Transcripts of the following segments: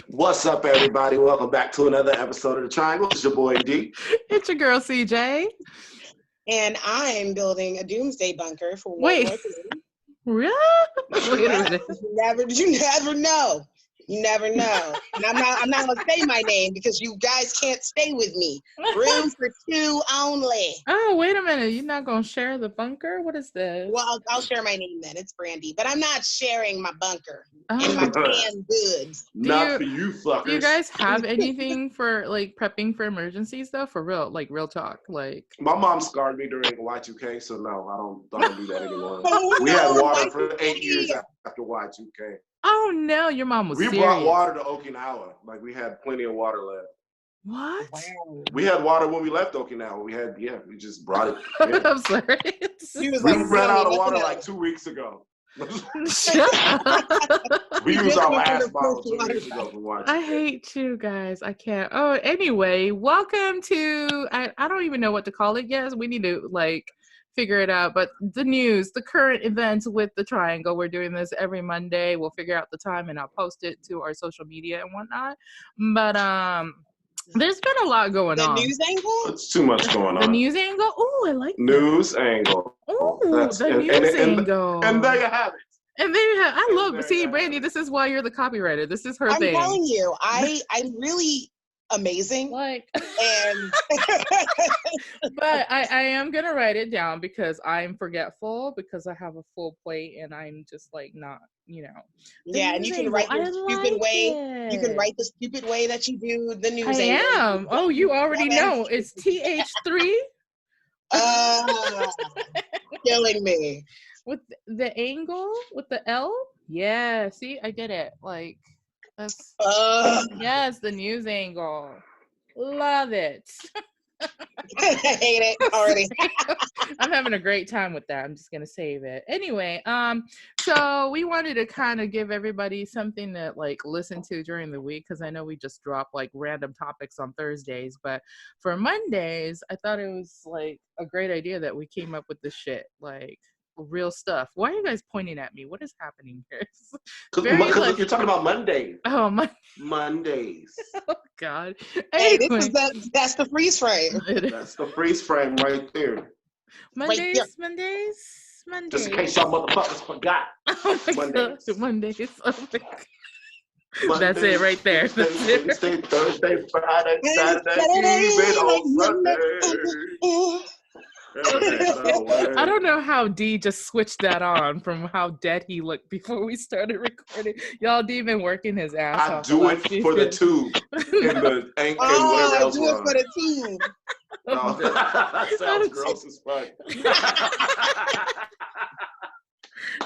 What's up, everybody? Welcome back to another episode of The Triangle. It's your boy D. It's your girl CJ. And I'm building a doomsday bunker for World Wait. War III. Really? Wait a minute. You never know. You never know. And I'm not gonna say my name because you guys can't stay with me. Room for two only. Oh, wait a minute. You're not gonna share the bunker? What is this? Well, I'll share my name then. It's Brandy, but I'm not sharing my bunker and my canned goods. Not for you fuckers. Do you guys have anything for like prepping for emergencies though? For real, like real talk, like. My mom scarred me during Y2K, so no, I don't do that anymore. We had water for 8 years after Y2K. Oh no, your mom was serious. We brought water to Okinawa. Like we had plenty of water left. What? Wow. We had water when we left Okinawa. We just brought it. Yeah. I'm sorry. We ran out of water like 2 weeks ago. Shut up. We used our last bottle 2 weeks ago from Y2K. I hate you guys. I can't. Oh, anyway, welcome to, I don't even know what to call it yet. We need to like figure it out. But the news, the current events with the Triangle. We're doing this every Monday. We'll figure out the time and I'll post it to our social media and whatnot. But there's been a lot going on. The news angle? It's too much going on. The news angle? Oh, I like that. News angle. Oh, the news angle. And there you have it. And there you have. I love. See, Brandy, this is why you're the copywriter. This is her thing. I'm telling you, I'm really amazing. Like, and but I am gonna write it down because I'm forgetful because I have a full plate and I'm just like not, you know. Yeah, and you can write the stupid way. You can write the stupid way that you do the news. I am. Oh, you already know. It's Th3. Killing me. With the angle, with the L? Yeah, see, I did it. Like, that's, yes, the news angle. Love it. I hate it already. I'm having a great time with that. I'm just gonna save it. Anyway, so we wanted to kind of give everybody something to like listen to during the week because I know we just drop like random topics on Thursdays, but for Mondays, I thought it was like a great idea that we came up with this shit, like real stuff. Why are you guys pointing at me? What is happening here? Because like, you're talking about Mondays. Oh, Mondays. Oh God. Hey, Anyway. that's the freeze frame. That's the freeze frame right there. Mondays. Just in case y'all motherfuckers forgot. Oh my Mondays. God. Mondays. Oh my God. That's it right there. Wednesday, Thursday, Friday, Saturday, even on Sunday. I don't know how D just switched that on from how dead he looked before we started recording. Y'all, D been working his ass off. I do it for the tube and the and whatever else. I do it for the tube. Oh, that sounds gross as fuck.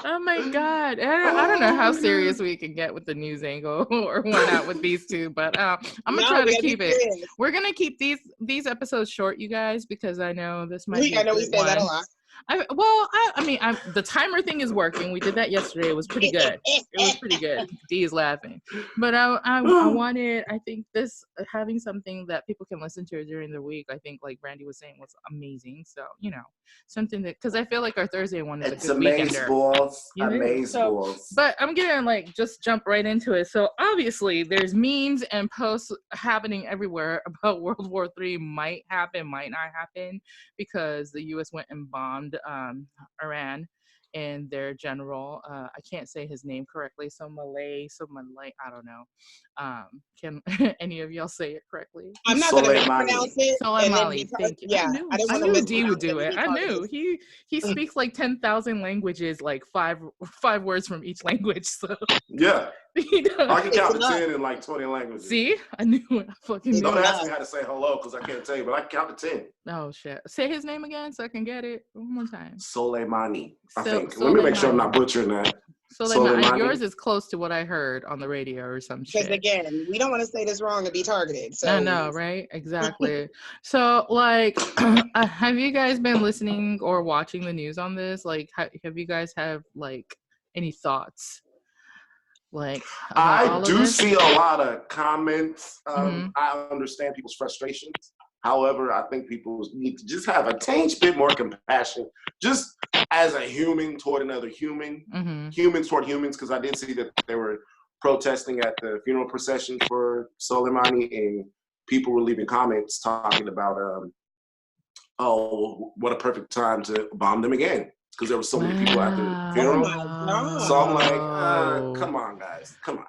Oh my God. I don't know how serious we can get with the news angle or whatnot with these two, but I'm going to try to keep it. We're going to keep these episodes short, you guys, because I know this might be I know we say that a lot. I mean, the timer thing is working. We did that yesterday. It was pretty good. It was pretty good. D is laughing. But I wanted, I think this, having something that people can listen to during the week, I think like Brandy was saying was amazing. So, you know, something that, because I feel like our Thursday one is a good weekender. Amazeballs. But I'm going to like just jump right into it. So obviously there's memes and posts happening everywhere about World War III might happen, might not happen, because the U.S. went and bombed Iran and their general, I can't say his name correctly, Somalay, I don't know. Can any of y'all say it correctly? I'm not going to pronounce it. Soleimani, thank you. Yeah, I knew D would do it. I knew. He speaks like 10,000 languages, like five words from each language. So yeah. I can count to 10 in like 20 languages. See? I knew it. I fucking knew. Don't ask me how to say hello because I can't tell you, but I can count to 10. Oh, shit. Say his name again so I can get it one more time. Soleimani, I think. Let me make sure I'm not butchering that. Soleimani. Yours is close to what I heard on the radio or some shit. Because again, we don't want to say this wrong and be targeted. So I know, right? Exactly. So, like, have you guys been listening or watching the news on this? Like, have you guys have like any thoughts? Like, I do see a lot of comments. I understand people's frustrations. However, I think people need to just have a tinge bit more compassion, just as a human toward another human, humans toward humans, because I did see that there were protesting at the funeral procession for Soleimani, and people were leaving comments talking about, oh, what a perfect time to bomb them again, because there were so many people at the funeral. Oh my God. So I'm like, come on, guys, come on.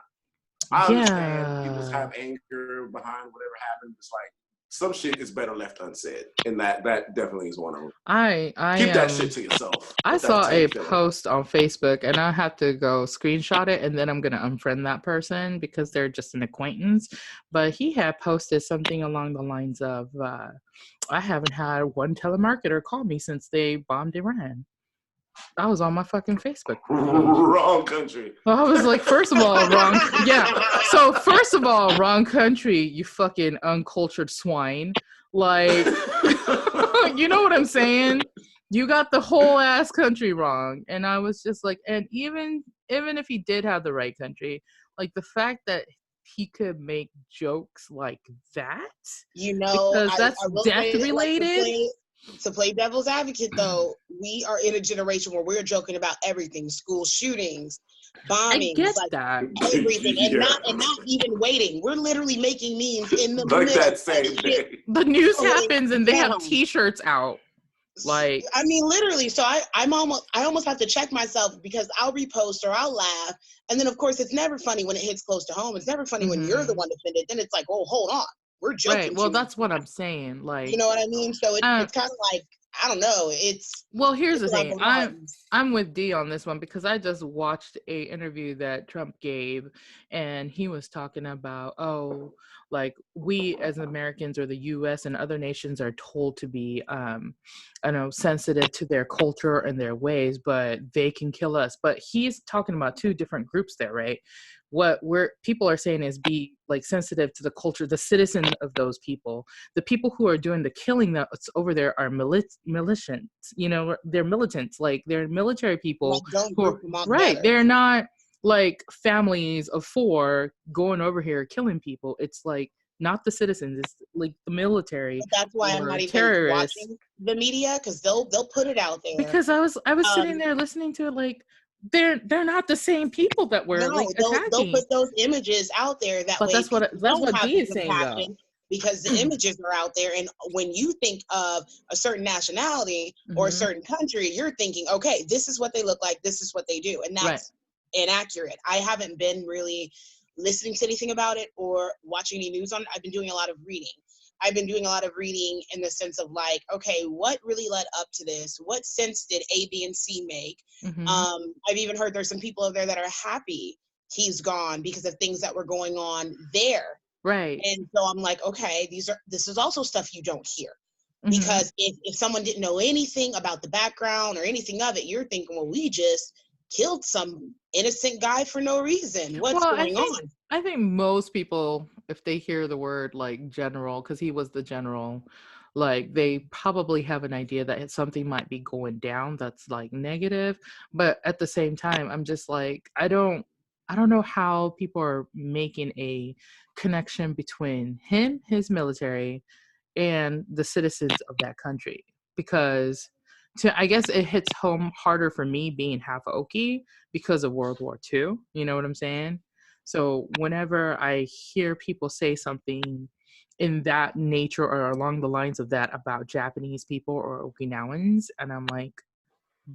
I understand people have anger behind whatever happened. It's like some shit is better left unsaid, and that definitely is one of them. Keep that shit to yourself. I saw a post on Facebook, and I have to go screenshot it, and then I'm gonna unfriend that person because they're just an acquaintance. But he had posted something along the lines of, "I haven't had one telemarketer call me since they bombed Iran." I was on my fucking Facebook page. Wrong country. I was like, first of all, wrong. Yeah. So first of all, wrong country, you fucking uncultured swine. Like, you know what I'm saying? You got the whole ass country wrong. And I was just like, and even if he did have the right country, like the fact that he could make jokes like that, because that's death related. To play devil's advocate, though, we are in a generation where we're joking about everything: school shootings, bombings, I get that. Everything, and not even waiting. We're literally making memes in the like middle that same day. The news happens, and they have T-shirts out. Like, I mean, literally. So I almost have to check myself, because I'll repost or I'll laugh, and then of course it's never funny when it hits close to home. It's never funny when you're the one offended. Then it's like, oh, hold on. We're joking. Right. Well, that's what I'm saying. Like, you know what I mean? So it's kind of like, I don't know. Here's the thing. I'm with D on this one, because I just watched a interview that Trump gave, and he was talking about, like, we as Americans, or the U.S. and other nations, are told to be, sensitive to their culture and their ways, but they can kill us. But he's talking about two different groups there, right? What people are saying is be like sensitive to the culture, the citizens of those people. The people who are doing the killing that's over there are militants. They're militants. Like, they're military people. Right. They're not like families of 4 going over here killing people. It's like not the citizens. It's like the military. But that's why I'm not even watching the media, because they'll put it out there. Because I was sitting there listening to it, like, they're not the same people that were attacking. They'll put those images out there that way. That's what D is saying, though. Because the images are out there, and when you think of a certain nationality or a certain country, you're thinking, okay, this is what they look like, this is what they do, and that's inaccurate. I haven't been really listening to anything about it or watching any news on it. I've been doing a lot of reading. I've been doing a lot of reading in the sense of like, okay, what really led up to this? What sense did A, B, and C make? I've even heard there's some people over there that are happy he's gone because of things that were going on there. Right. And so I'm like, okay, this is also stuff you don't hear. Because if someone didn't know anything about the background or anything of it, you're thinking, well, we just killed some innocent guy for no reason. What's going on? I think most people, if they hear the word like general, because he was the general, like they probably have an idea that something might be going down that's like negative. But at the same time, I'm just like, I don't know how people are making a connection between him, his military, and the citizens of that country, because I guess it hits home harder for me being half Okie because of World War II. You know what I'm saying? So whenever I hear people say something in that nature or along the lines of that about Japanese people or Okinawans, and I'm like,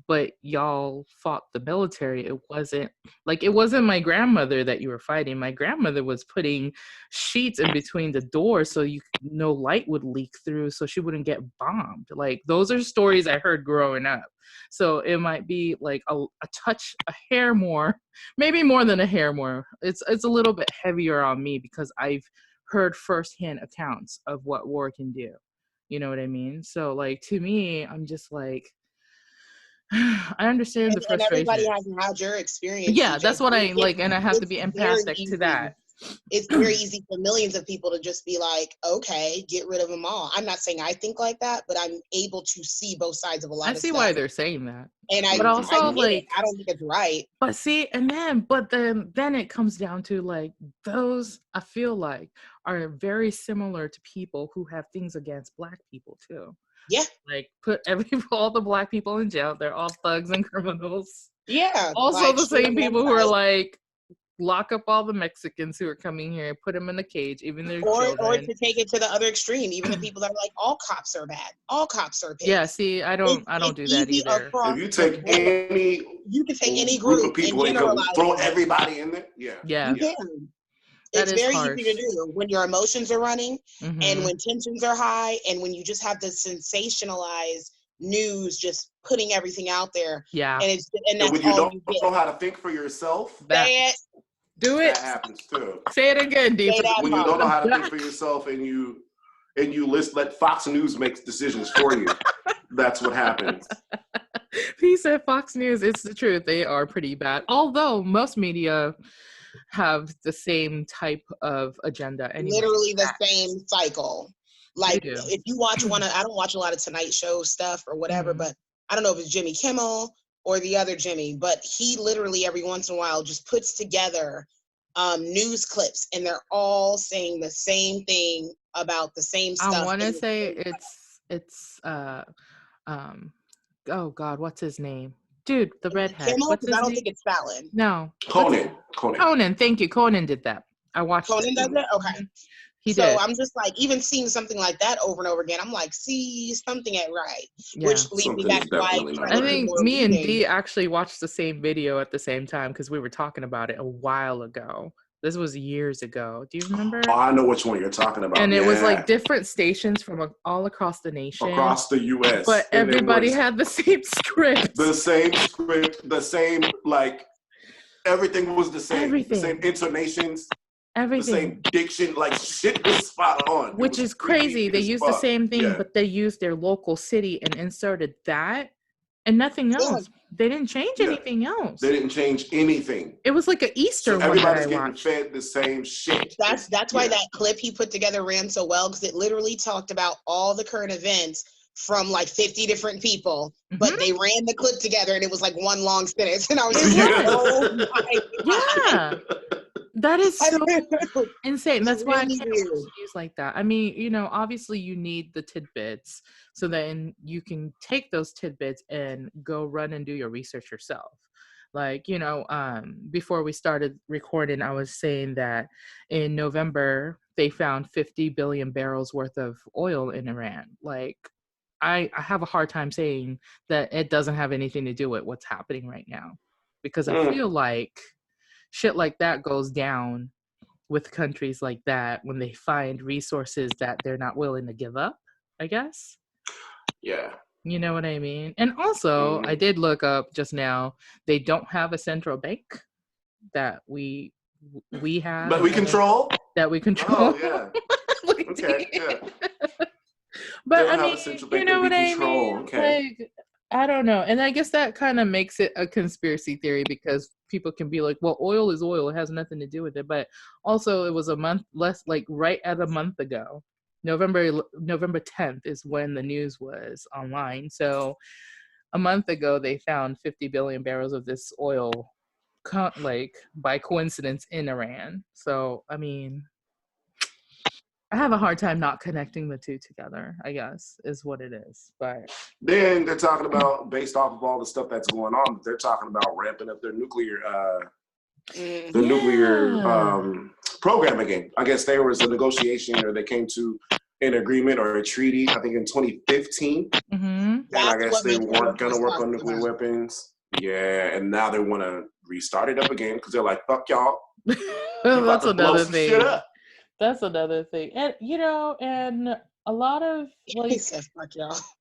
but y'all fought the military. It wasn't my grandmother that you were fighting. My grandmother was putting sheets in between the doors so no light would leak through so she wouldn't get bombed. Like, those are stories I heard growing up. So it might be like a hair more, maybe more than a hair more. It's a little bit heavier on me because I've heard firsthand accounts of what war can do. You know what I mean? So like, to me, I'm just like, I understand the frustration. And everybody hasn't had your experience. Yeah, that's what I like, and I have to be empathic to that. It's very easy for millions of people to just be like, okay, get rid of them all. I'm not saying I think like that, but I'm able to see both sides of a lot of stuff. I see why they're saying that. And but also, I don't think it's right. But see, but then it comes down to like, those I feel like are very similar to people who have things against Black people too. Yeah. Like, put all the Black people in jail. They're all thugs and criminals. Yeah. Also, like, the same people who are like lock up all the Mexicans who are coming here, put them in a cage, even their children. Or to take it to the other extreme, even the people that are like, all cops are bad, all cops are pigs. Yeah, see, I don't do that either. If you take you can take any group of people and throw everybody in there. Yeah. You can. It's very easy to do when your emotions are running and when tensions are high and when you just have the sensationalized news just putting everything out there. Yeah. And that's when you don't know how to think for yourself, do it. That happens too. Say it again, D. When you don't know how to think for yourself and you let Fox News make decisions for you, that's what happens. He said Fox News, it's the truth. They are pretty bad. Although most media have the same type of agenda anyway. Literally the same cycle. Like if you watch I don't watch a lot of Tonight Show stuff or whatever, but I don't know if it's Jimmy Kimmel or the other Jimmy, but he literally every once in a while just puts together news clips and they're all saying the same thing about the same stuff. I want to say it's oh God, what's his name? Dude, the redhead. Kimmel? What's his name? I don't think it's Fallon. No. Conan. Thank you. Conan did that. I watched Conan does it? Okay. He did. I'm just like, even seeing something like that over and over again, I'm like, see, something ain't right. Yeah. Which leads me back to why I think me and Dee actually watched the same video at the same time because we were talking about it a while ago. This was years ago. Do you remember? Oh, I know which one you're talking about. And it was like different stations from all across the nation. Across the U.S. But everybody had the same script. The same script, the same, like, everything was the same. Everything. The same intonations. Everything. The same diction, like shit was spot on. Which is crazy. They used the same thing, but they used their local city and inserted that and nothing else. They didn't change anything else. They didn't change anything. It was like an Easter one. Everybody's getting fed the same shit. That's why that clip he put together ran so well, because it literally talked about all the current events from like 50 different people, but they ran the clip together and it was like one long sentence. And I was like, oh my God. Yeah. That is so insane. That's why I can't use like that. I mean, obviously you need the tidbits so then you can take those tidbits and go run and do your research yourself. Like, before we started recording, I was saying that in November, they found 50 billion barrels worth of oil in Iran. Like, I have a hard time saying that it doesn't have anything to do with what's happening right now, because I feel like shit like that goes down with countries like that when they find resources that they're not willing to give up, I guess. Yeah. You know what I mean? And also, I did look up just now, they don't have a central bank that we have. But we control? That we control. Oh, yeah. Okay, yeah. But I mean, you know what I mean? Okay. Like, I don't know. And I guess that kind of makes it a conspiracy theory because people can be like, well, oil is oil. It has nothing to do with it. But also it was a month less, like right at a month ago. November 10th is when the news was online. So a month ago, they found 50 billion barrels of this oil, like by coincidence in Iran. So, I mean, I have a hard time not connecting the two together, I guess, is what it is. But then they're talking about, based off of all the stuff that's going on, they're talking about ramping up their nuclear program again. I guess there was a negotiation, or they came to an agreement or a treaty, I think in 2015. And I guess they weren't going to work on nuclear weapons. Yeah, and now they want to restart it up again because they're like, fuck y'all. That's another thing. That's another thing. And, and a lot of, like,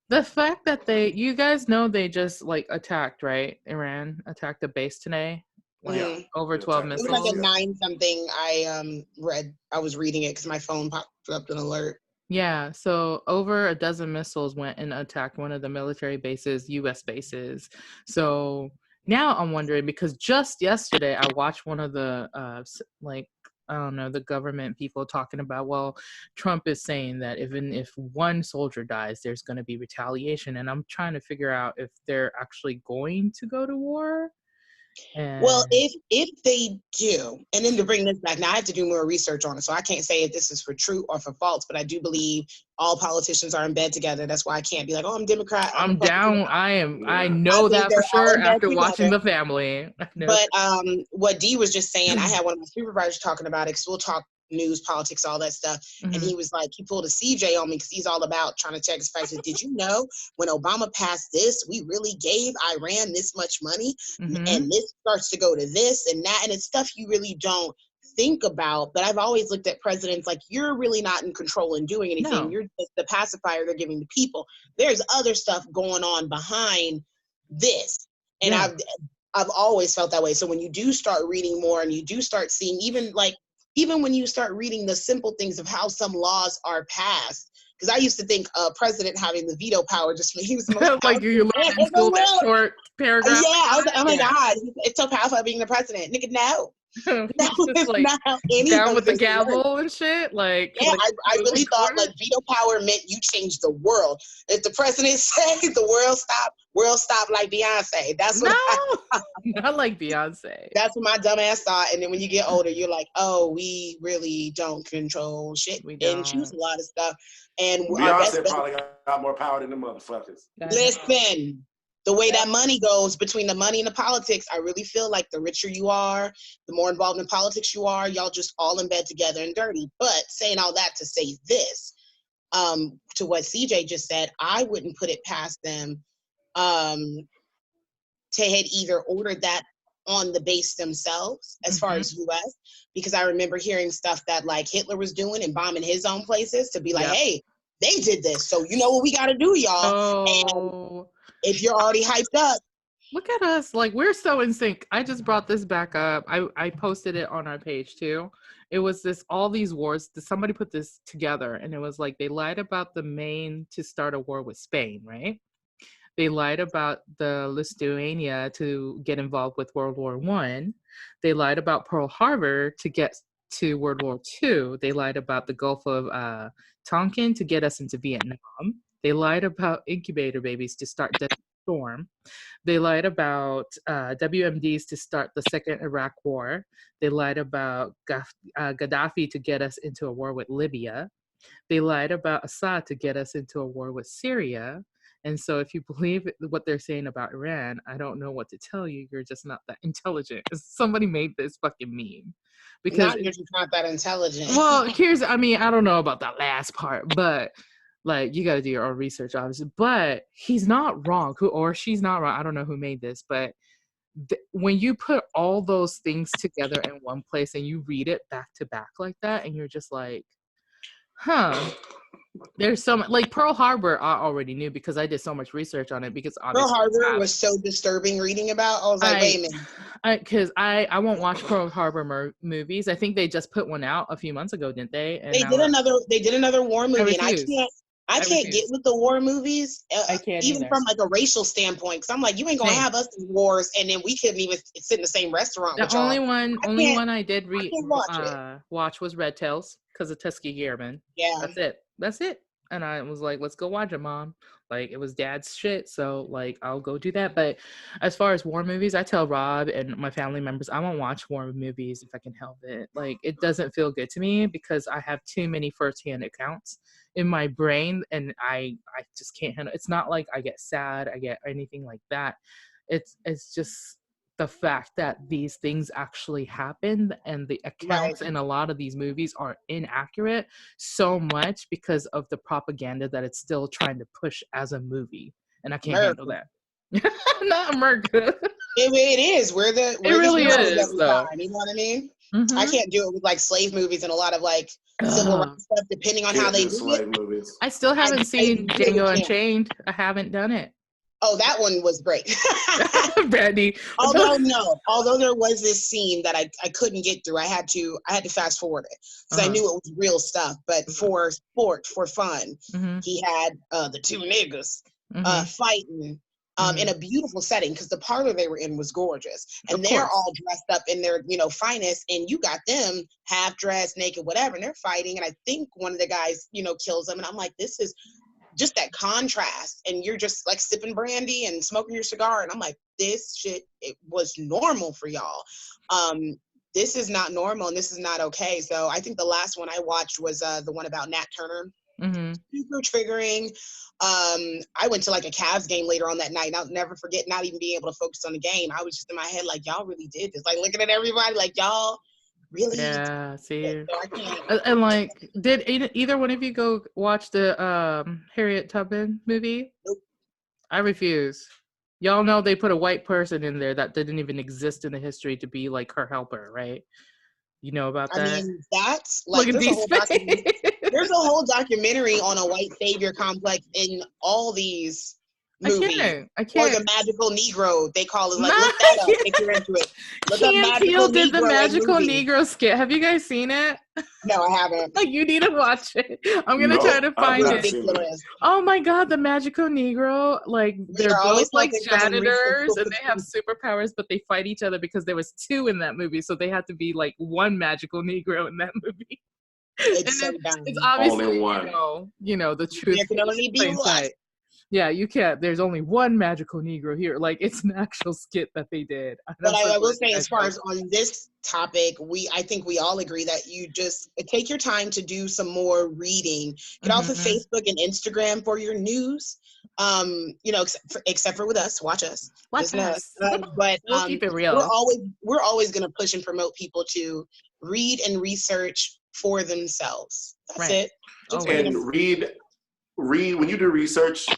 the fact that you guys know they just, like, attacked, right? Iran attacked a base today. Like, over 12 missiles. It was like a 9-something. I was reading it because my phone popped up an alert. Yeah, so over a dozen missiles went and attacked one of the military bases, U.S. bases. So now I'm wondering, because just yesterday I watched one of the, the government people talking about, well, Trump is saying that even if one soldier dies, there's going to be retaliation. And I'm trying to figure out if they're actually going to go to war. Well, if they do, and then to bring this back, now I have to do more research on it, so I can't say if this is for true or for false, but I do believe all politicians are in bed together. That's why I can't be like, oh, I'm Democrat. I'm down. I know that for sure after watching The Family. But what Dee was just saying, I had one of my supervisors talking about it, because we'll talk news, politics, all that stuff. And he was like, he pulled a CJ on me because he's all about trying to check his facts. Did you know when Obama passed this, we really gave Iran this much money, and this starts to go to this and that, and it's stuff you really don't think about. But I've always looked at presidents like, you're really not in control and doing anything. No. You're just the pacifier they're giving the people. There's other stuff going on behind this, and I've always felt that way. So when you do start reading more and you do start seeing, even when you start reading the simple things of how some laws are passed, because I used to think a president having the veto power just means he was the most like you learned in school that short paragraph. Yeah, I was like, oh my God, it's so powerful being the president. Nigga, no. That was like, not how any down with the gavel and shit. Like, yeah, I really thought like veto power meant you changed the world. If the president said the world stop like Beyonce. That's what not like Beyonce. That's what my dumb ass thought. And then when you get older, you're like, oh, we really don't control shit and choose a lot of stuff. And Beyonce probably got more power than the motherfuckers. Listen. The way that money goes between the money and the politics, I really feel like the richer you are, the more involved in politics you are, y'all just all in bed together and dirty. But saying all that to say this, to what CJ just said, I wouldn't put it past them to had either ordered that on the base themselves as far as US, because I remember hearing stuff that like Hitler was doing and bombing his own places to be like, hey, they did this, so you know what we got to do, y'all. And if you're already hyped up. Look at us. Like, we're so in sync. I just brought this back up. I posted it on our page too. It was all these wars. Somebody put this together, and it was like they lied about the Maine to start a war with Spain, right? They lied about the Lithuania to get involved with World War I. They lied about Pearl Harbor to get to World War II. They lied about the Gulf of Tonkin to get us into Vietnam. They lied about incubator babies to start Desert Storm. They lied about WMDs to start the Second Iraq War. They lied about Gaddafi to get us into a war with Libya. They lied about Assad to get us into a war with Syria. And so if you believe what they're saying about Iran, I don't know what to tell you. You're just not that intelligent. Somebody made this fucking meme. Because you're just not that intelligent. Well, I don't know about that last part, but like, you got to do your own research, obviously. But he's not wrong, or she's not wrong. I don't know who made this, but when you put all those things together in one place and you read it back to back like that, and you're just like, there's so much. Like Pearl Harbor, I already knew because I did so much research on it. Because Pearl Harbor was so disturbing reading about. I was like, wait a minute. Because I won't watch Pearl Harbor movies. I think they just put one out a few months ago, didn't they? And they did another war movie, and I can't get with the war movies. I can't even from like a racial standpoint, because I'm like, you ain't gonna have us in wars, and then we couldn't even sit in the same restaurant. The only one I did watch was Red Tails because of Tuskegee Airmen. Yeah, that's it. And I was like, let's go watch it, Mom. Like, it was Dad's shit, so like I'll go do that. But as far as war movies, I tell Rob and my family members I won't watch war movies if I can help it. Like, it doesn't feel good to me because I have too many firsthand accounts in my brain, and I just can't handle it. It's not like I get sad, I get anything like that. It's just the fact that these things actually happened, and the accounts in a lot of these movies are inaccurate so much because of the propaganda that it's still trying to push as a movie, and I can't handle that. Not America. It is. It really is, though. You know what I mean? Mm-hmm. I can't do it with like slave movies and a lot of like civil rights stuff, depending on how they do it. Movies. I still haven't seen Django Unchained. I haven't done it. Oh, that one was great. Brandy. Although there was this scene that I couldn't get through. I had to fast forward it because I knew it was real stuff. But for sport, for fun, he had the two niggas fighting in a beautiful setting, because the parlor they were in was gorgeous, and they're all dressed up in their finest, and you got them half dressed, naked, whatever, and they're fighting. And I think one of the guys kills them, and I'm like, this is just that contrast, and you're just like sipping brandy and smoking your cigar, and I'm like, this shit, it was normal for y'all. This is not normal, and this is not okay. So I think the last one I watched was the one about Nat Turner. Super triggering. I went to like a Cavs game later on that night, and I'll never forget not even being able to focus on the game. I was just in my head like, y'all really did this. Like looking at everybody like, y'all really? Yeah, see. So and like, did either one of you go watch the Harriet Tubman movie? Nope. I refuse. Y'all know they put a white person in there that didn't even exist in the history to be like her helper, right? You know about that? I mean, that's like there's a whole documentary on a white savior complex in all these movies. I can't. Or the magical Negro, they call it. Like, look that up if you're into it. Key and Peele did the magical Negro skit. Have you guys seen it? No, I haven't. Like, you need to watch it. I'm gonna try to find it. Oh my God, the magical Negro! Like, they're both like janitors, and they have superpowers, but they fight each other because there was two in that movie, so they had to be like one magical Negro in that movie. It's obviously only one. You know the truth. There can only be one. Yeah, you can't. There's only one magical Negro here. Like, it's an actual skit that they did. But I will say, as far as on this topic, I think we all agree that you just take your time to do some more reading. Get off of Facebook and Instagram for your news. You know, except for with us, watch us. Watch us. But we'll keep it real. We're always going to push and promote people to read and research for themselves. That's it. And read when you do research.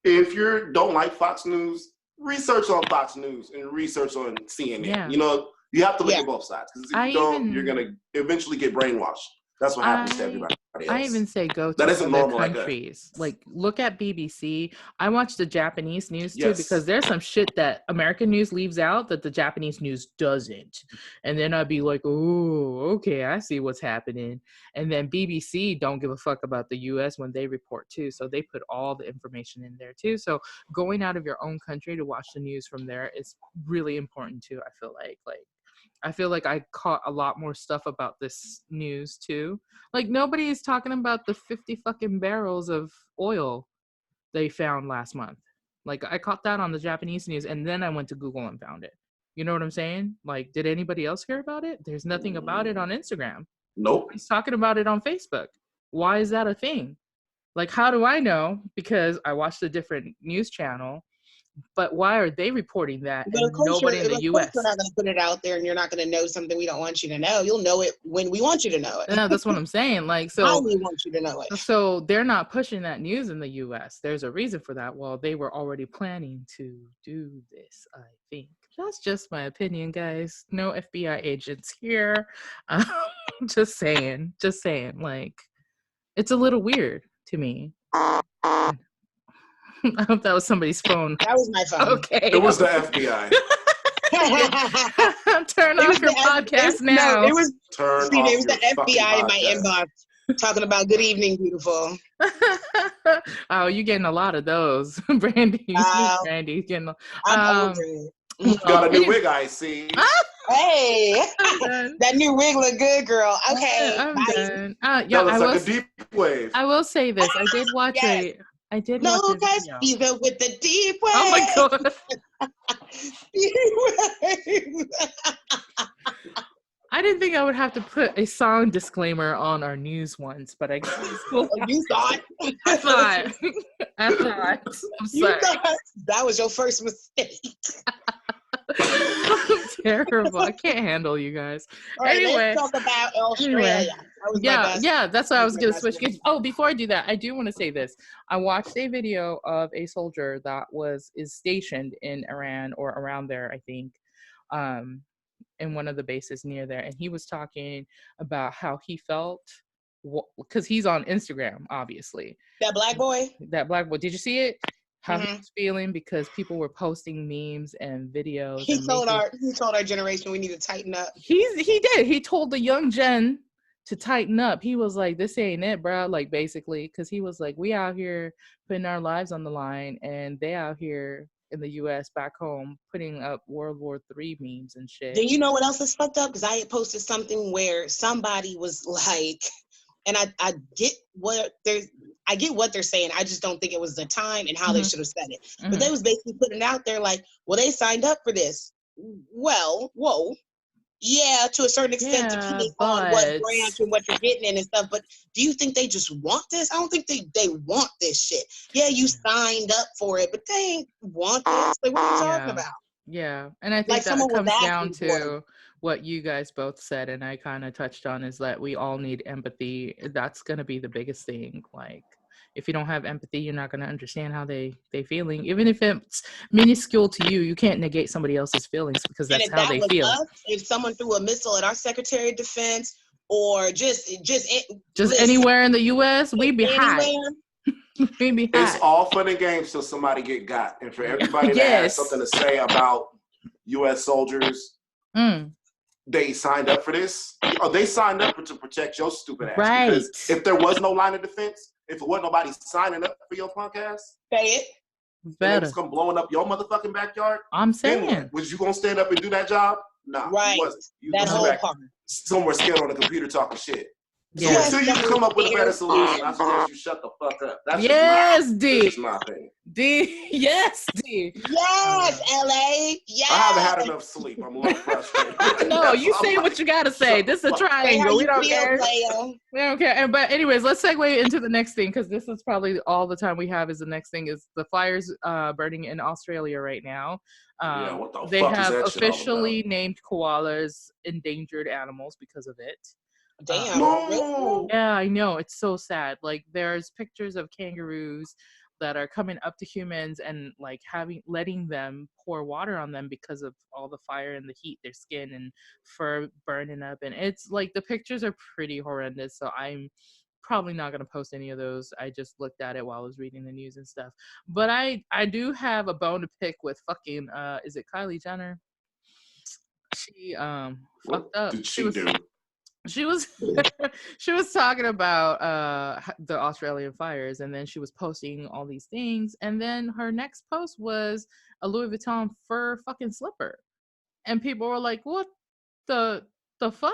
If you don't like Fox News, research on Fox News and research on CNN. Yeah. You know, you have to look at both sides, because if you don't, you're going to eventually get brainwashed. That's what happens to everybody else. I even say go to other countries. Like, look at BBC. I watch the Japanese news too, because there's some shit that American news leaves out that the Japanese news doesn't. And then I'd be like, oh, okay, I see what's happening. And then BBC don't give a fuck about the US when they report too. So they put all the information in there too. So going out of your own country to watch the news from there is really important too, I feel like. I feel like I caught a lot more stuff about this news too. Like, nobody is talking about the 50 fucking barrels of oil they found last month. Like, I caught that on the Japanese news, and then I went to Google and found it. You know what I'm saying? Like, did anybody else hear about it? There's nothing about it on Instagram. Nope. He's talking about it on Facebook. Why is that a thing? Like, how do I know? Because I watched a different news channel. But why are they reporting that and nobody in the U.S.? We're not going to put it out there, and you're not going to know something we don't want you to know. You'll know it when we want you to know it. No, that's what I'm saying. Like, so how we want you to know it. So they're not pushing that news in the U.S. There's a reason for that. Well, they were already planning to do this, I think. That's just my opinion, guys. No FBI agents here. Just saying. Like, it's a little weird to me. I hope that was somebody's phone. That was my phone. Okay. It was the FBI. Turn off your podcast now. No, it was the FBI in my inbox talking about good evening, beautiful. Oh, you're getting a lot of those. Brandy. Brandy's getting I'm got a new wig, I see. Hey, that new wig look good, girl. Okay, I'm done. Yeah, that looks like a deep wave. I will say this. I did watch I did watch no, guys, even with the deep wave. Oh my God. I didn't think I would have to put a song disclaimer on our news once, but I guess you thought. I thought. I'm sorry. That was your first mistake. I'm terrible. I can't handle you guys. Right, anyway, let's talk about Australia. Yeah, that's what I was gonna switch gears. Oh, before I do that, I do want to say this. I watched a video of a soldier that is stationed in Iran or around there, I think, in one of the bases near there, and he was talking about how he felt because he's on Instagram, obviously. That black boy. Did you see it? How he was feeling because people were posting memes and videos. He told our generation we need to tighten up. He did. He told the young gen to tighten up. He was like, "This ain't it, bro." Like, basically, because he was like, "We out here putting our lives on the line, and they out here in the U.S. back home putting up World War III memes and shit." Then you know what else is fucked up? Because I had posted something where somebody was like, and I get what there's. I get what they're saying. I just don't think it was the time and how they should have said it. But they was basically putting it out there like, well, they signed up for this. Well, whoa. Yeah, to a certain extent, depending on what branch and what you're getting in and stuff. But do you think they just want this? I don't think they want this shit. Yeah, you signed up for it, but they ain't want this. Like, what are you talking about? Yeah, and I think that comes down to what you guys both said, and I kind of touched on, is that we all need empathy. That's going to be the biggest thing. Like, if you don't have empathy, you're not going to understand how they feeling. Even if it's minuscule to you, you can't negate somebody else's feelings because that's how they feel. Us, if someone threw a missile at our Secretary of Defense or just anywhere in the U.S., we'd be hot. It's all fun and games till somebody get got. And for everybody that has something to say about U.S. soldiers, they signed up for this. Oh, they signed up to protect your stupid ass. Right. Because if there was no line of defense, if it wasn't nobody signing up for your punk ass, say it. Better. It's come blowing up your motherfucking backyard. I'm saying. Was you gonna stand up and do that job? No, right. You wasn't. You that whole part. Somewhere scared on the computer talking shit. Yeah. So until you come up with a better solution, I suggest you shut the fuck up. That's That's my thing. D. Yes, D. Yes, LA. Yes. I haven't had enough sleep. I'm a little frustrated. No, you say what you gotta say. This is a triangle. We don't care. We don't care. But anyways, let's segue into the next thing, because this is probably all the time we have. Is the next thing is the fires burning in Australia right now. What the they fuck have is that officially named koalas endangered animals because of it. Damn. No. Yeah, I know. It's so sad. Like, there's pictures of kangaroos that are coming up to humans and like letting them pour water on them because of all the fire and the heat, their skin and fur burning up. And it's like, the pictures are pretty horrendous. So I'm probably not going to post any of those. I just looked at it while I was reading the news and stuff. But I do have a bone to pick with fucking, is it Kylie Jenner? She fucked up. Did she do? She was she was talking about the Australian fires, and then she was posting all these things, and then her next post was a Louis Vuitton fur fucking slipper, and people were like, "What the fuck?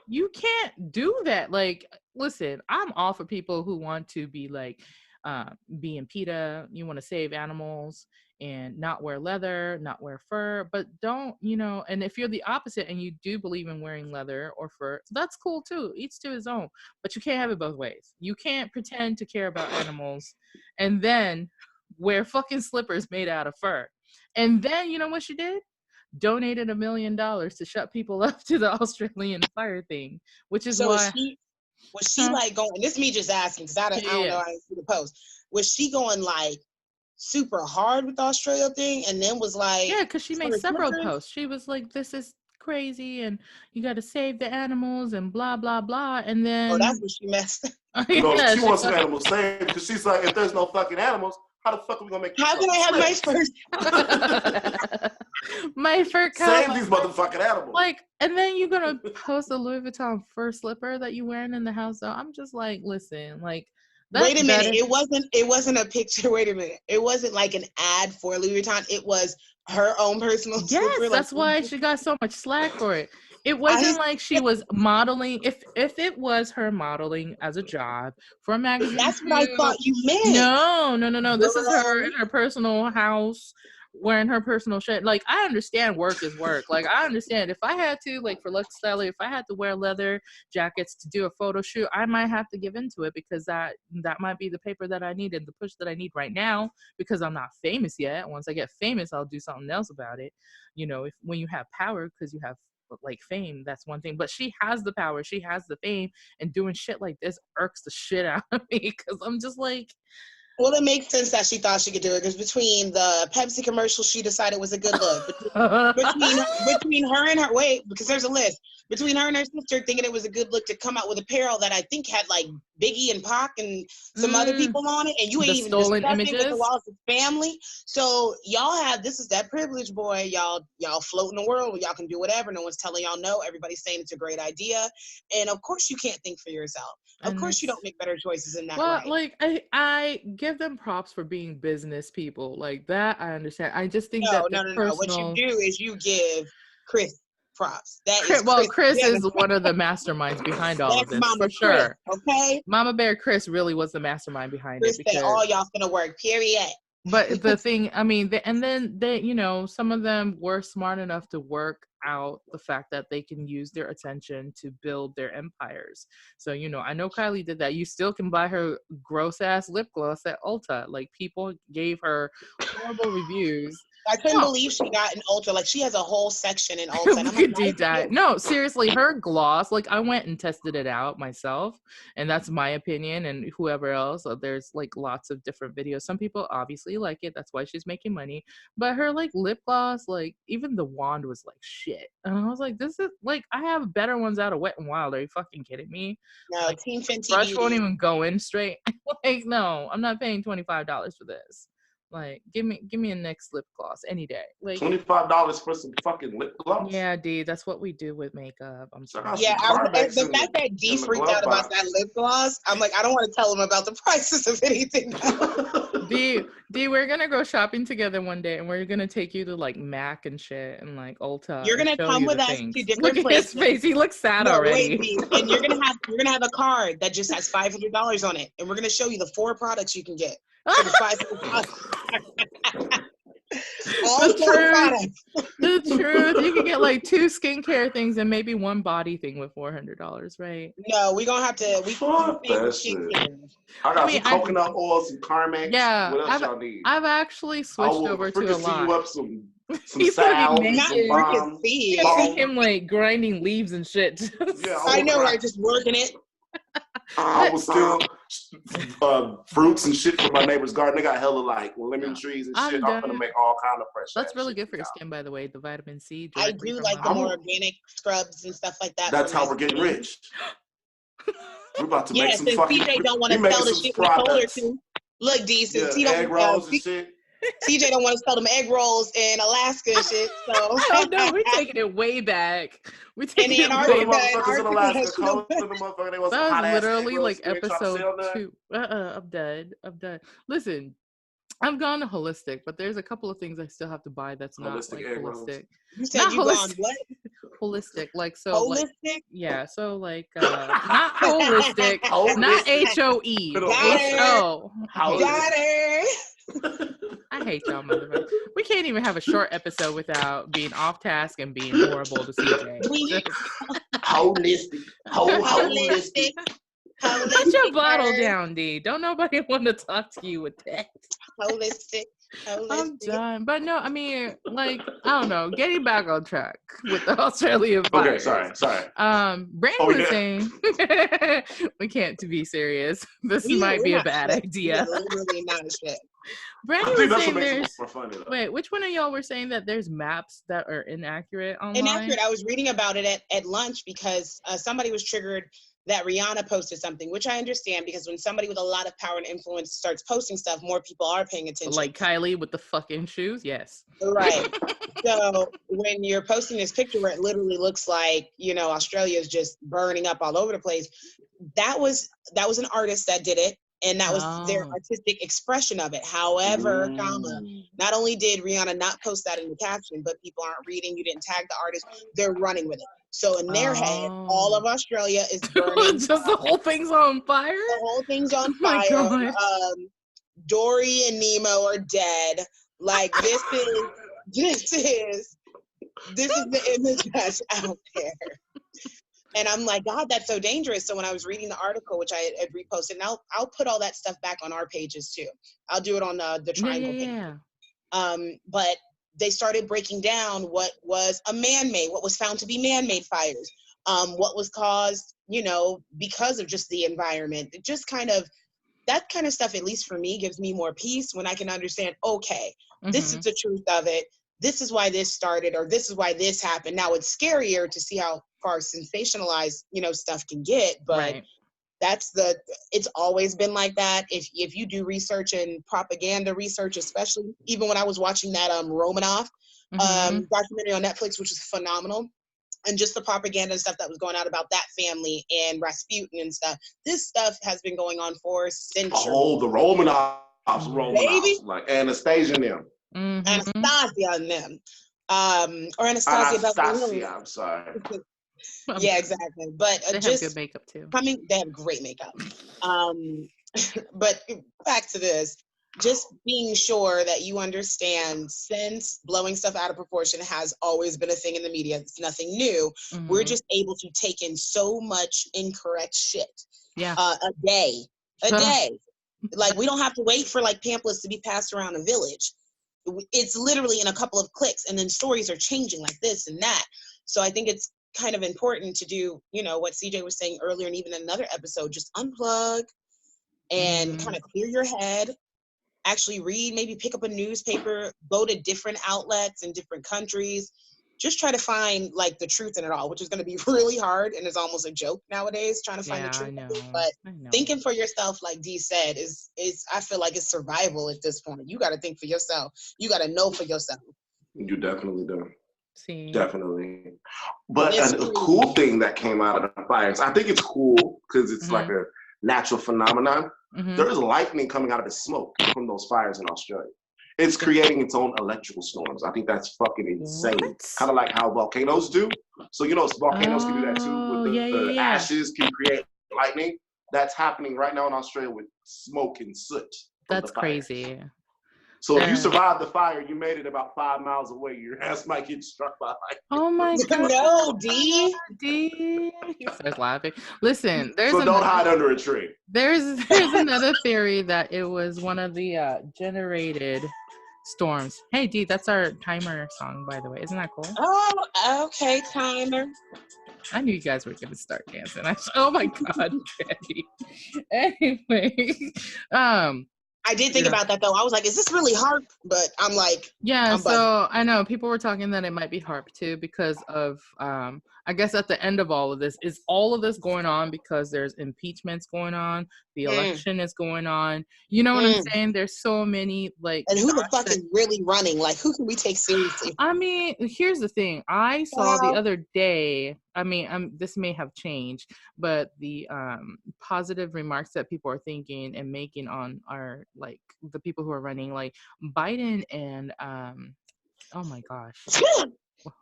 You can't do that!" Like, listen, I'm all for people who want to be like being PETA. You want to save animals and not wear leather, not wear fur, but don't, and if you're the opposite and you do believe in wearing leather or fur, that's cool too. Each to his own, but you can't have it both ways. You can't pretend to care about animals and then wear fucking slippers made out of fur. And then, you know what she did? Donated $1 million to shut people up to the Australian fire thing, which is why. Was she like going, this is me just asking, because I don't know, I didn't see the post. Was she going like super hard with the Australia thing and then was like, yeah, because she made several posts. She was like, this is crazy and you got to save the animals and blah blah blah. And then that's what she messed up. She wants some animals saved, because she's like, if there's no fucking animals, how the fuck are we gonna make how can I have my fur? my fur coat, save these motherfucking animals, like, and then you're gonna post a Louis Vuitton fur slipper that you wearing in the house. So I'm just like, listen, like, wait a minute, it wasn't a picture. Wait a minute, it wasn't like an ad for Louis Vuitton. It was her own personal slipper. Yes, that's why she got so much slack for it. It wasn't like she was modeling. If it was her modeling as a job for a magazine, that's what I thought you meant. No. This is her in her personal house wearing her personal shit. Like, I understand work is work. Like, I understand if I had to, like, for Lux Styling, if I had to wear leather jackets to do a photo shoot, I might have to give into it, because that might be the paper that I need and the push that I need right now, because I'm not famous yet. Once I get famous, I'll do something else about it. When you have power, because you have like fame, that's one thing, but she has the power, she has the fame, and doing shit like this irks the shit out of me, because I'm just like, well, it makes sense that she thought she could do it, because between the Pepsi commercial she decided was a good look, between her and her, because there's a list, between her and her sister thinking it was a good look to come out with apparel that I think had like Biggie and Pac and some other people on it, and you ain't even discussing with the Wallace family. So this is that privilege, boy. Y'all float in the world where y'all can do whatever. No one's telling y'all no. Everybody's saying it's a great idea, and of course you can't think for yourself. Of course you don't make better choices in that. Well, like, I give them props for being business people like that. I understand. I just think no. What you do is you give Chris props. That is Chris is one of the masterminds behind all of this, Mama for sure. Chris, okay? Mama Bear Chris really was the mastermind behind Chris it. Because said, all y'all finna work, period. But the thing, I mean, and then they, you know, some of them were smart enough to work out the fact that they can use their attention to build their empires. So, you know, I know Kylie did that. You still can buy her gross ass lip gloss at Ulta. Like, people gave her horrible reviews. I couldn't believe she got an Ulta. Like, she has a whole section in Ulta. And I'm like, no, seriously, her gloss, like, I went and tested it out myself, and that's my opinion, and whoever else. There's like lots of different videos. Some people obviously like it. That's why she's making money. But her like lip gloss, like, even the wand was like shit. And I was like, this is like, I have better ones out of Wet and Wild. Are you fucking kidding me? No, like, Team Fenty brush Beauty won't even go in straight. Like, no, I'm not paying $25 for this. Like, give me a next lip gloss any day. Like, $25 for some fucking lip gloss. Yeah, D, that's what we do with makeup. I'm sorry. Yeah, the fact that D freaked out about that lip gloss, I'm like, I don't want to tell him about the prices of anything. D, we're gonna go shopping together one day, and we're gonna take you to like MAC and shit, and like Ulta. You're gonna come with us to different Look places. At his face; he looks sad already. Wait, D, and you're gonna have a card that just has $500 on it, and we're gonna show you the 4 products you can get. For the $500. The truth. You can get like 2 skincare things and maybe 1 body thing with $400, right? No, we're gonna have to. I got some coconut oil, some Carmex. Yeah, what else y'all need? I've actually switched over to a line. You up some salve, some bomb. You see him like grinding leaves and shit. Yeah, I know, right? Just working it. I was still fruits and shit from my neighbor's garden. They got hella like lemon trees and shit. I'm gonna make all kind of fresh. That's really good for your skin, by the way. The vitamin C. I do like the more organic scrubs and stuff like that. That's how we're getting rich. We're about to make some fucking. CJ don't want to sell the shit with cola too. Look, decent. Egg rolls and shit. CJ don't want to sell them egg rolls in Alaska and shit. So oh no, we're taking it way back. We're taking it way back. That was literally like episode 2. I'm done. Listen, I've gone holistic, but there's a couple of things I still have to buy that's not like holistic. You said you gone what? Holistic, like so. Holistic? Like, yeah, so like not holistic, not HOE. HO. Got it. I hate y'all motherfuckers. We can't even have a short episode without being off task and being horrible to CJ. Holistic. Holistic. Put your bottle down, D. Don't nobody want to talk to you with that. Holistic. I'm done. But no, I mean, like, I don't know. Getting back on track with the Australian virus. Okay, sorry. Brandon was saying we can't, to be serious. This might be a bad idea. Literally not shit. Brandon was saying there's wait, which one of y'all were saying that there's maps that are inaccurate online? Inaccurate. I was reading about it at lunch because somebody was triggered that Rihanna posted something, which I understand because when somebody with a lot of power and influence starts posting stuff, more people are paying attention. Like Kylie with the fucking shoes? Yes. Right. So when you're posting this picture where it literally looks like, you know, Australia is just burning up all over the place, that was an artist that did it. And that was their artistic expression of it. However, not only did Rihanna not post that in the caption, but people aren't reading, you didn't tag the artist, they're running with it. So in their head, all of Australia is burning. Just the whole thing's on fire? The whole thing's on fire. Dory and Nemo are dead. Like, this is the image that's out there. And I'm like, God, that's so dangerous. So when I was reading the article, which I had reposted, and I'll put all that stuff back on our pages too. I'll do it on the Triangle page. But they started breaking down what was what was found to be man-made fires, what was caused, you know, because of just the environment. It just that kind of stuff, at least for me, gives me more peace when I can understand, okay, this is the truth of it. This is why this started, or this is why this happened. Now it's scarier to see how far sensationalized, you know, stuff can get, but it's always been like that. If you do research and propaganda research, especially even when I was watching that Romanov documentary on Netflix, which is phenomenal, and just the propaganda and stuff that was going out about that family and Rasputin and stuff. This stuff has been going on for centuries. Oh, the Romanovs, like Anastasia and them. Anastasia and them. or Anastasia, I'm sorry. Yeah, exactly. But they have good makeup too. They have great makeup. But back to this, just being sure that you understand, since blowing stuff out of proportion has always been a thing in the media, it's nothing new. We're just able to take in so much incorrect shit. Yeah. A day. Like, we don't have to wait for like pamphlets to be passed around a village. It's literally in a couple of clicks, and then stories are changing like this and that. So I think it's kind of important to do, what CJ was saying earlier, and even in another episode, just unplug and kind of clear your head, actually read, maybe pick up a newspaper, go to different outlets in different countries, just try to find like the truth in it all, which is going to be really hard, and it's almost a joke nowadays trying to find the truth. But thinking for yourself, like Dee said, is I feel like it's survival at this point. You got to think for yourself. You got to know for yourself. You definitely do. See. Definitely. But a cool thing that came out of the fires, I think it's cool because it's like a natural phenomenon. There is lightning coming out of the smoke from those fires in Australia. It's creating its own electrical storms. I think that's fucking insane. Kind of like how volcanoes do. So, volcanoes can do that too. With the ashes can create lightning. That's happening right now in Australia with smoke and soot. That's crazy. So if you survived the fire, you made it about 5 miles away. Your ass might get struck by lightning. Oh my God. No, D. He starts laughing. Listen, don't hide under a tree. There's another theory that it was one of the generated storms. Hey, D, that's our timer song, by the way. Isn't that cool? Oh, okay, timer. I knew you guys were going to start dancing. Oh my God, Daddy. Anyway, I did think about that though. I was like, is this really harp? But I'm like, so I know people were talking that it might be harp too because of I guess at the end of all of this, is all of this going on because there's impeachments going on, the election is going on. You know what I'm saying? There's so many like. And who the fuck is really running? Like, who can we take seriously? I mean, here's the thing. I saw the other day. I mean, this may have changed, but the positive remarks that people are thinking and making on our like the people who are running, like Biden and oh my gosh.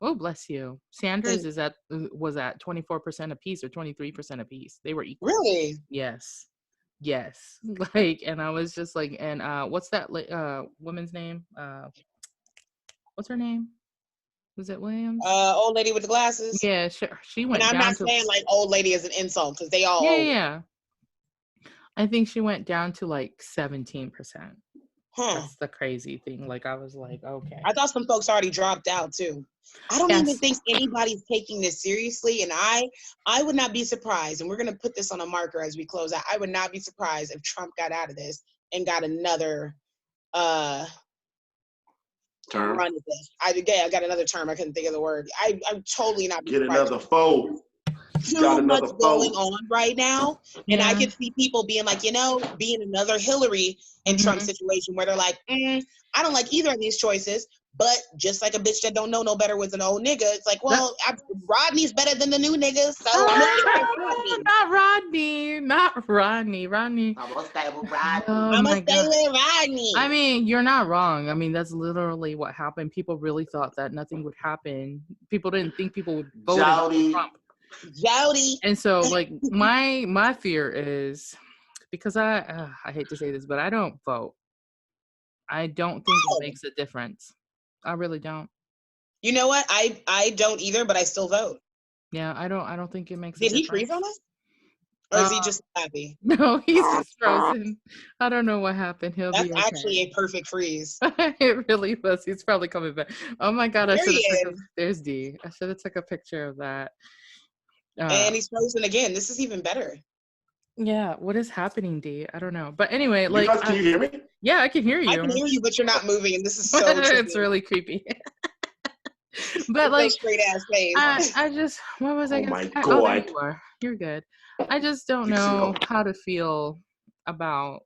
Oh, bless you. Sanders was at 24% apiece or 23% apiece. They were equal. Really? Yes. Like, and I was just like, and what's that woman's name? What's her name? Was it Williams? Old lady with the glasses. Yeah, she went. And I'm not saying like old lady as an insult because they all. Yeah. I think she went down to like 17%. That's the crazy thing. Like, I was like, okay. I thought some folks already dropped out too. I don't even think anybody's taking this seriously, and I would not be surprised, and we're going to put this on a marker as we close out. I would not be surprised if Trump got out of this and got another term. Run with this. I got another term. I couldn't think of the word. I'm totally not. Get another foe. Too much going on right now, and I could see people being like, being another Hillary in Trump's situation where they're like, I don't like either of these choices, but just like a bitch that don't know no better was an old nigga. It's like, well, Rodney's better than the new niggas, so not Rodney. I'm gonna stay with Rodney. I mean, you're not wrong. I mean, that's literally what happened. People really thought that nothing would happen. People didn't think people would vote for Trump. Jody. And so like my fear is, because I hate to say this, but I don't vote. I don't think it makes a difference. I really don't. You know what? I don't either, but I still vote. Yeah, I don't think it makes a difference. Did he freeze on us? Or is he just happy? No, he's just frozen. I don't know what happened. That's actually a perfect freeze. It really was. He's probably coming back. Oh my God, there's D. I should have took a picture of that. And he's frozen again. This is even better. Yeah, what is happening, D? I don't know. But anyway, like, can you hear me? Yeah, I can hear you. I can hear you, but you're not moving, and this is so it's really creepy. But like, straight ass face. I just, what was I gonna say? Oh my God. You're good. I just don't know how to feel about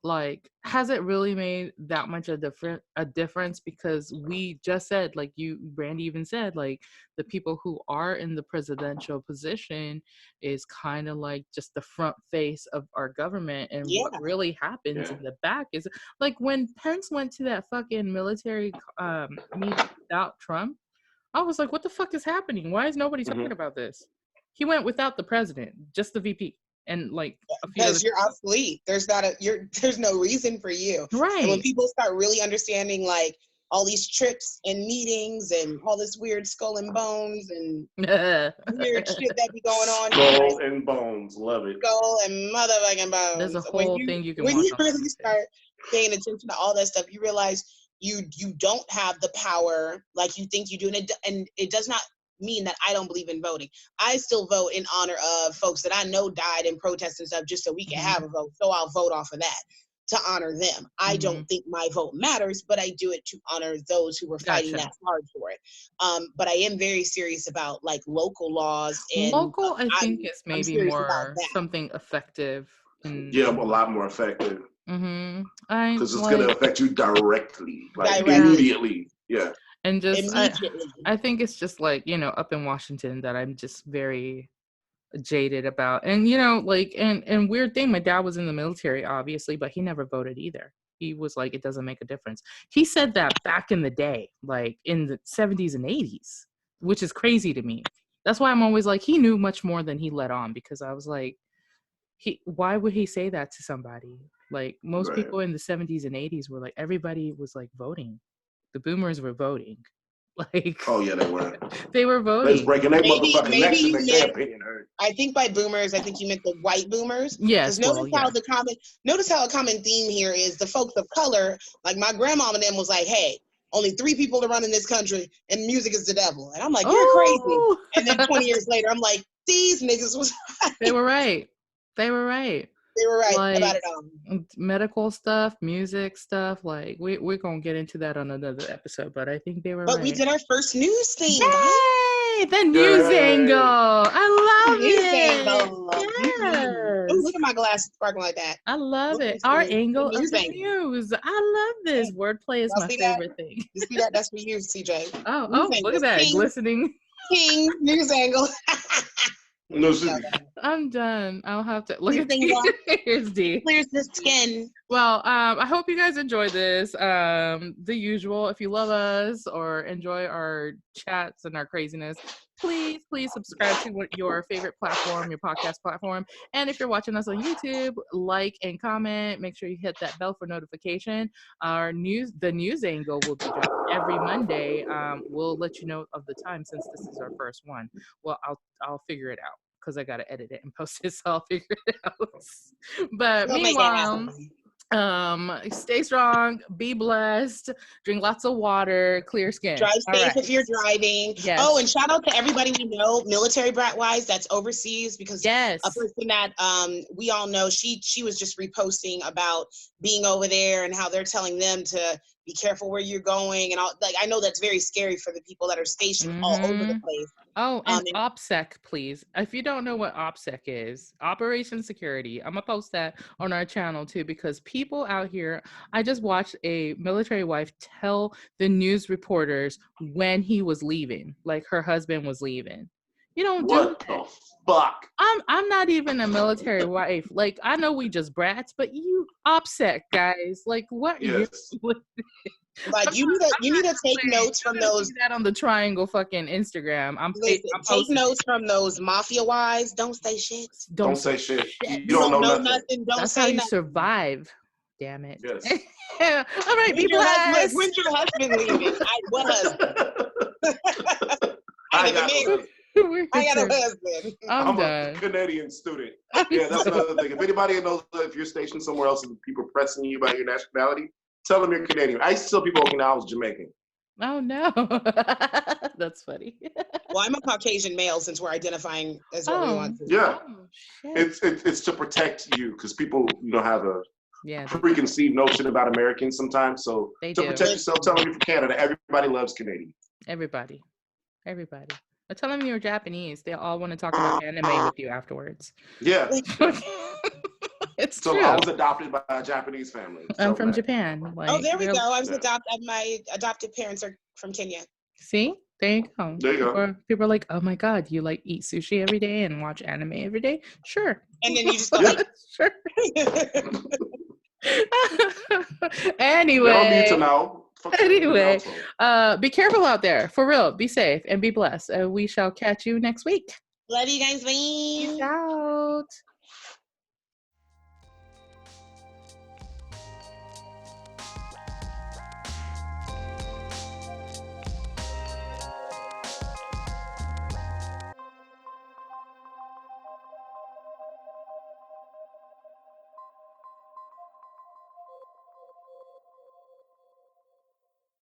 like, has it really made that much a difference? Because we just said, like Brandy even said, like, the people who are in the presidential position is kind of like just the front face of our government, and what really happens in the back is, like, when Pence went to that fucking military meeting without Trump, I was like, what the fuck is happening? Why is nobody talking about this? He went without the president, just the VP. And like because you're obsolete. There's no reason for you. Right. And when people start really understanding like all these trips and meetings and all this weird skull and bones and weird shit that be going on. Skull and bones, love it. Skull and motherfucking bones. There's a whole thing you can when you really start paying attention to all that stuff, you realize you don't have the power like you think you do, and it does not mean that I don't believe in voting. I still vote in honor of folks that I know died in protests and stuff, just so we can have a vote. So I'll vote off of that to honor them. I don't think my vote matters, but I do it to honor those who were fighting that hard for it. But I am very serious about like local laws and local. I think it's maybe more something effective. Yeah, a lot more effective. Because it's like, going to affect you directly, like immediately. Yeah. And just, I think it's just like, you know, up in Washington that I'm just very jaded about. And, you know, like, and weird thing, my dad was in the military, obviously, but he never voted either. He was like, it doesn't make a difference. He said that back in the day, like in the 70s and 80s, which is crazy to me. That's why I'm always like, he knew much more than he let on, because I was like, why would he say that to somebody? Like, most people in the 70s and 80s were like, everybody was like voting. The boomers were voting. Like, oh yeah, they were. They were voting. They was breaking their motherfucking necks to make their opinion heard. I think by boomers, I think you meant the white boomers. Yes. Notice how a common theme here is the folks of color. Like my grandma and them was like, hey, only 3 people are running this country, and music is the devil. And I'm like, you're crazy. And then 20 years later, I'm like, these niggas was right. They were right. They were right. They were right like, about it all. Medical stuff, music stuff, like we're gonna get into that on another episode, but I think they were right. But we did our first news thing. Yay! The news angle. I love it. Yes. Ooh, look at my glasses sparkling like that. I love it. Our angle of the news. I love this. Wordplay is my favorite thing. You see that? That's for you, CJ. Oh, look at that. Glistening. King news angle. No, I'm done. I'll have to look at here's D. Clears the skin. Well, I hope you guys enjoy this. The usual. If you love us or enjoy our chats and our craziness, please subscribe to your favorite platform, your podcast platform. And if you're watching us on YouTube, like and comment. Make sure you hit that bell for notification. The news angle will be dropped every Monday. We'll let you know of the time since this is our first one. Well, I'll figure it out because I gotta edit it and post it, so I'll figure it out. But meanwhile, stay strong, be blessed, drink lots of water, clear skin. Drive safe if you're driving. Yes. Oh, and shout out to everybody we know, military brat wise, that's overseas, because a person that we all know, she was just reposting about being over there and how they're telling them to be careful where you're going and all. Like, I know that's very scary for the people that are stationed all over the place. Oh, and OPSEC, please. If you don't know what OPSEC is, Operation Security, I'm going to post that on our channel too, because people out here, I just watched a military wife tell the news reporters when he was leaving, like her husband was leaving. You don't what the fuck? I'm not even a military wife. Like, I know we just brats, but you OPSEC guys. Like, what? Yes. Like, you need to take notes from those. That on the triangle fucking Instagram. I'm take notes from those mafia wives. Don't say shit. Don't say shit. You don't know nothing. That's how you survive. Damn it. Yes. All right, be blessed. When's your husband leaving? What husband? I got a husband. I'm a Canadian student. Yeah, that's another thing. If anybody knows if you're stationed somewhere else and people pressing you about your nationality, tell them you're Canadian. I used to tell people I was Jamaican. Oh no. That's funny. Well, I'm a Caucasian male since we're identifying as what we want to. Yeah. It's to protect you because people have a preconceived notion about Americans sometimes. So to protect yourself, tell them you're from Canada. Everybody loves Canadians. Everybody. But tell them you're Japanese. They all want to talk about anime with you afterwards. Yeah. It's so true. I was adopted by a Japanese family. I'm from Japan. Like, there we go. My adopted parents are from Kenya. See? There you go. There you go. People are like, oh my God, you like eat sushi every day and watch anime every day? Sure. And then you just go like, sure. Anyway. They don't need to know. Anyway, be careful out there. For real. Be safe and be blessed. We shall catch you next week. Love you guys. Bye. Peace out.